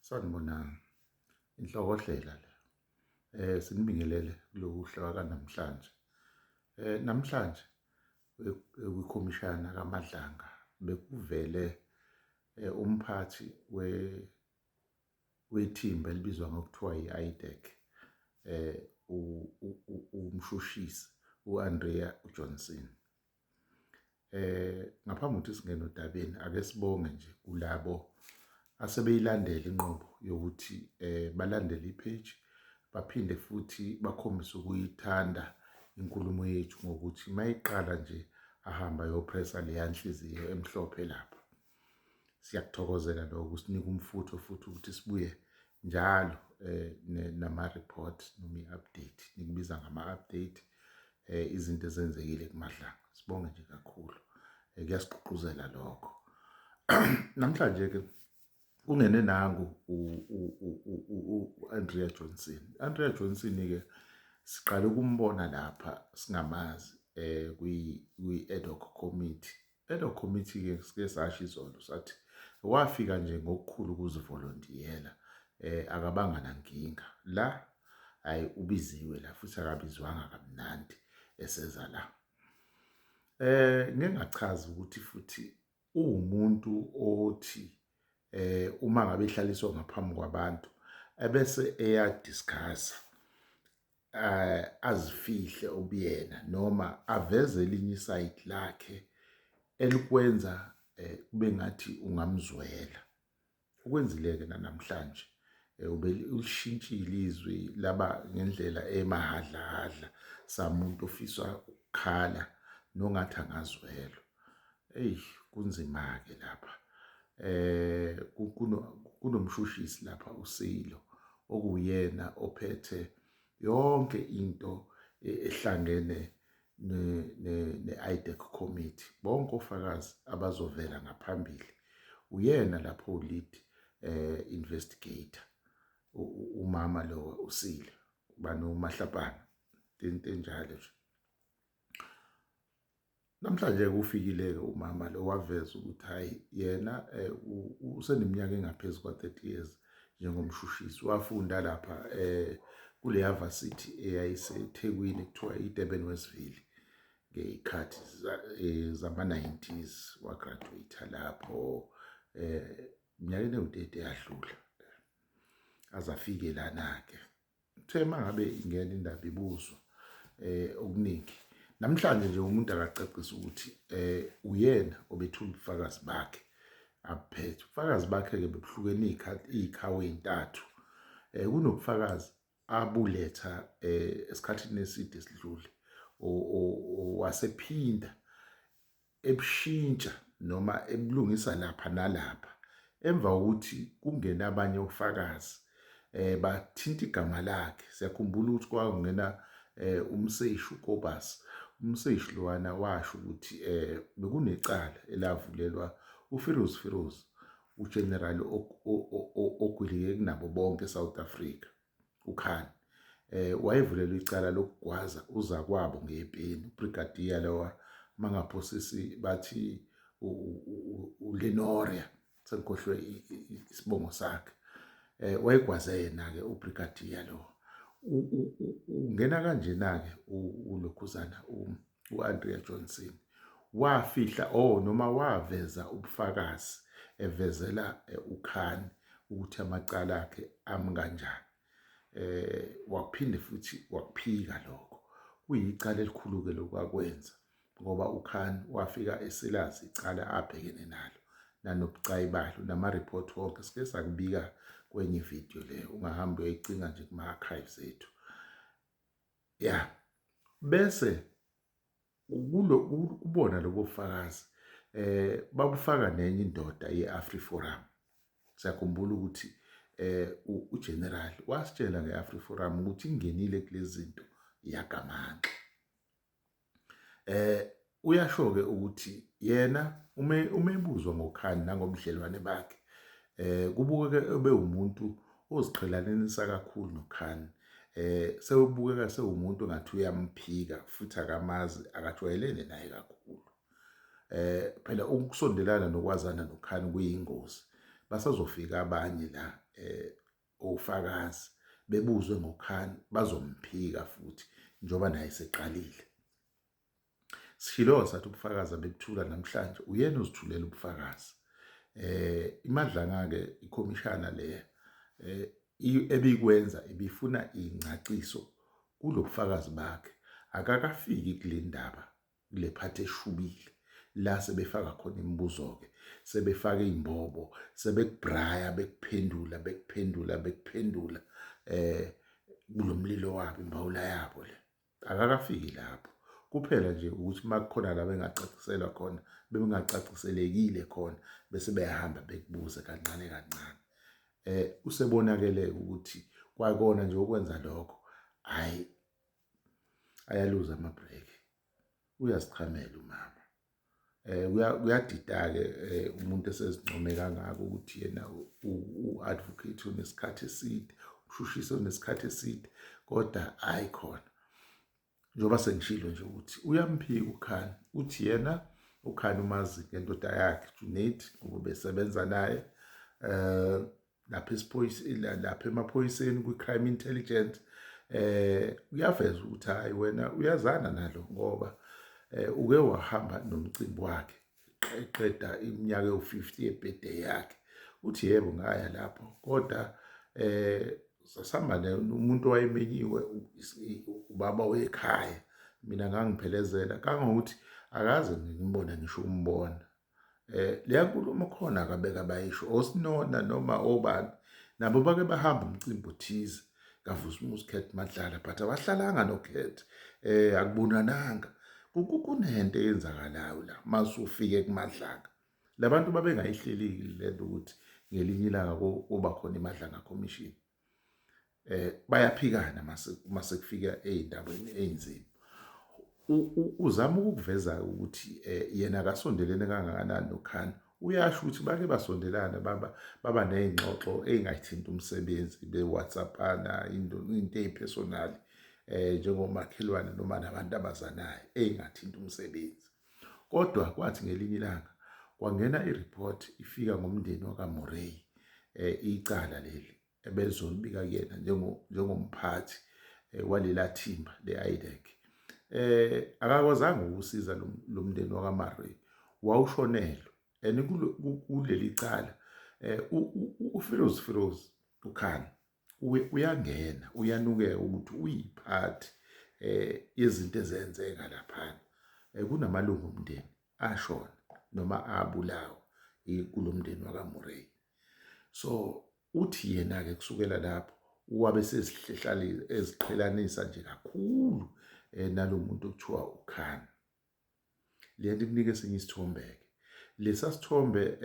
Sanibonani, inhlokohlela le. Sinibingelele kuloku hlaka namhlanje. Namhlanje kwikhomishana kaMadlanga bekuvele umphathi wethimba elibizwa ngokuthiwa yi-IDEC, umshushisi u-Andrea Johnson. Ngaphambi kokuthi singene odabeni, ake sibonge nje kulabo asebeyilandela inqubo yokuthi balandele ipage, baphinde futhi bakhombise ukuyithanda inkulumo yethu ngokuthi mayiqala nje ahamba yopressa leya nhliziyo emhlophe lapha. Siyakuthokozela lokho, sinika umfutho futhi ukuthi sibuye njalo nama-report noma i-update, nikubiza ngama-update izinto ezenzekile kuMadlanga. Sibonge nje kakhulu, kuyasigqugquzela lokho. Namhlanje-ke kungene nangu u-Andrea Johnson. U-Andrea Johnson-ke siqale ukumbona lapha singamazi kwi-ad hoc committee. Ad hoc committee-ke sike sasho izolo sathi wafika nje ngokukhulu ukuzivolontiyela, akabanga nankinga la, hhayi ubiziwe la futhi akabizwanga kamnandi eseza la. Ngeke ngachaza ukuthi futhi uwumuntu othi uma ngabe ehlaliswa ngaphambi kwabantu ebese eyadiscussa, azifihle ubuyena noma aveze elinye isayidi lakhe elikwenza kube ngathi ungamzwela. Ukwenzile-ke namhlanje ulishintshile izwi laba ngendlela emahadlahadla samuntu ofisa ukukhala nongathi angazwelwa. Eyi, kunzima-ke lapha. Kunomshushisi lapha uSilo okuyena ophethe yonke into ehlangene ne-IDEC committee. Bonke ofakazi abazovela ngaphambili uyena lapho u-lead investigator, umama lo uSilo banoMahlapana into enjalo nje. Namhlanje kufikile-ke umama lo waveza ukuthi hhayi yena useneminyaka engaphezu kwa-30 years njengomshushisi. Wafunda lapha kuleya varsity eyayiseThekwini kuthiwa i-Durban Westville ngey'khathi zama-90s. Wagraduate lapho eminyakeni ewu-30 eyadlula aze afike lana-ke. Uthe uma ngabe ingena indaba ibuzwa okuningi. Namhlanje nje umuntu akacacisa ukuthi uyena obethula ubufakazi bakhe abuphethe. Ubufakazi bakhe-ke bebuhlukene iy'khawu ey'ntathu. Kunobufakazi abuletha esikhathini eside esidlule, wasephinda ebushintsha noma ebulungisa lapha nalapha emva kokuthi kungena abanye ofakazi bathinta igama lakhe. Siyakhumbula ukuthi kwakungena umseshi uKobus. Umseshi lowana washo ukuthi bekunecala elavulelwa uFiroz, ugeneral ogwilike kunabo bonke eSouth Africa, uKhan. Wayevulelwa icala lokugwaza uzakwabo ngepeni, ubrigadier lowa mangaphosisi bathi uLenoria, sengikhohlwe isibongo sakhe. Wayegwaze yena-ke ubrigadier lo. Ungena kanjena-ke ulokhuzana u-Andrea Johnson wafihla noma waveza ubufakazi evezela uKhan ukuthi amacala akhe ami kanjani. Waphinde futhi wakuphika lokho. Kuyicala elikhulu-ke lokwakwenza ngoba uKhan wafika eselazi icala abhekene nalo nanobucayi balo nama-report wonke. Sike sakubika kwenye ividiyo le, ungahambi uyoyicinga nje kuma-archives ethu. Ya, bese kubona lobo bufakazi babufaka nenye indoda ye-AfriForum. Siyakhumbula ukuthi ugeneral wasitshela nge-AfriForum ukuthi ingenile kulezi zinto yagamanxa. Uyasho-ke ukuthi yena umebuzwa ngoKhan nangobudlelwane bakhe, kubukeke ebe umuntu oziqhelanisa kakhulu noKhan. Sewubukeka sewumuntu ngathi uyamphika futhi akamazi, akajwayelene naye kakhulu. Phela ukusondelana nokwazana noKhan kuyingozi. basazofika abanye la ofakazi bebuzwe ngoKhan bazomphika futhi njoba naye seqalile. Sishilo sathi ubufakazi bebuthula namhlanje uyena uzithulela ubufakazi. Imadlanga ke ikhomishana le ebikwenza ibifuna ingcaciso kulobufakazi bakhe akakafiki kule ndaba kule phathi eshubile la sebefaka khona imibuzo ke sebefaka imbobo sebekubraya bekuphendula kulomlilo wabo imbawula yabo le akakafiki lapho kuphela nje ukuthi makukhona la bengacaciselwa khona bengacaciselekile khona bese beyahamba bekubuza kancane kancane. Usebonakele ukuthi kwakona nje ukwenza lokho hayi ayaluza amabreak uyazichamela umama. Kuyadida-ke umuntu esezincome kangako ukuthi yena u-advocate unesikhathi eside ushushise unesikhathi eside kodwa hayi khona njengoba sengishilo nje ukuthi uyamphika uKhan uthi yena uKhan umazi ngendoda yakhe Junaid ngoba besebenza naye lapha emaphoyiseni kwi-crime intelligence. Uyaveza ukuthi hayi wena uyazana nalo ngoba uke wahamba nomcimbi wakhe eqeda iminyaka ewu-50 yebirthday yakhe. Uthi yebo ngaya lapho kodwa sasihamba umuntu owayemenyiwe ubaba wekhaya mina ngangiphelezela kangokuthi akaze ngimbone ngisho umbona. Leya nkulumo khona akabeka bayisho oSinona noma obani nabo bake bahamba umcimbi othize kaVusumuzi Khet Madlala but abahlalanga noKhet akubonananga. Kunento eyenzakalayo la masufike kuMadlanga labantu babengayihlelile lento ukuthi ngelinye ilanga kuba khona iMadlanga commission. Bayaphikana mase kufika ey'ndabeni ey'nzima. Uzama ukuveza ukuthi yena akasondelene kangakanani noKhan uyasho ukuthi bake basondelana baba ney'ngxoxo ey'ngayithinta umsebenzi be-WhatsApp-ana into ey'personali njengomakhelwane noma nabantu abazanayo ey'ngathinta umsebenzi. Kodwa kwathi ngelinye ilanga kwangena ireport ifika ngomndeni wakaMorey icala leli ebezolibika kuyena njengomphathi walela thimba le-IDEC. Akakwazanga ukusiza lo mndeni wakaMorey wawushonelwe and kuleli cala uFiroz uKhan uyangena uyanukeka ukuthi uyiphathi yezinto ezenzeka laphana. Kunamalungu omndeni ashona noma abulawa kulomndeni wakaMorey. So uthi yena-ke kusukela lapho wabe eziqhelanisa nje kakhulu nalo muntu okuthiwa uKhan. Le nto ikunika esinye isithombe-ke lesa sithombe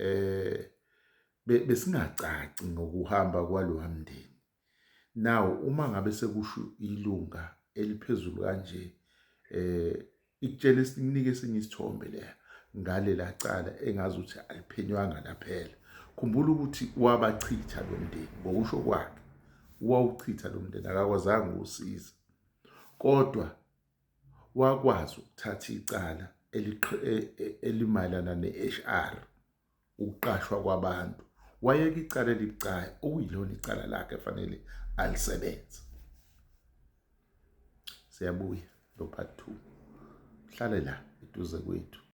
besingacaci ngokuhamba kwalowa mndeni. Now uma ngabe sekusho ilunga eliphezulu kanje ikutshela isinika esinye isithombe le ngalela cala engazi ukuthi aliphenywanga laphela. Khumbula ukuthi wabachitha lo mndeni ngokusho kwakhe wawuchitha lo mndeni akakwazanga ukusiza kodwa wakwazi ukuthatha icala elimayelana ne-HR ukuqashwa kwabantu wayeka icala elibucayi okuyilona icala lakhe efanele alisebenze. Siyabuya lo part 2 hlale la eduze kwethu.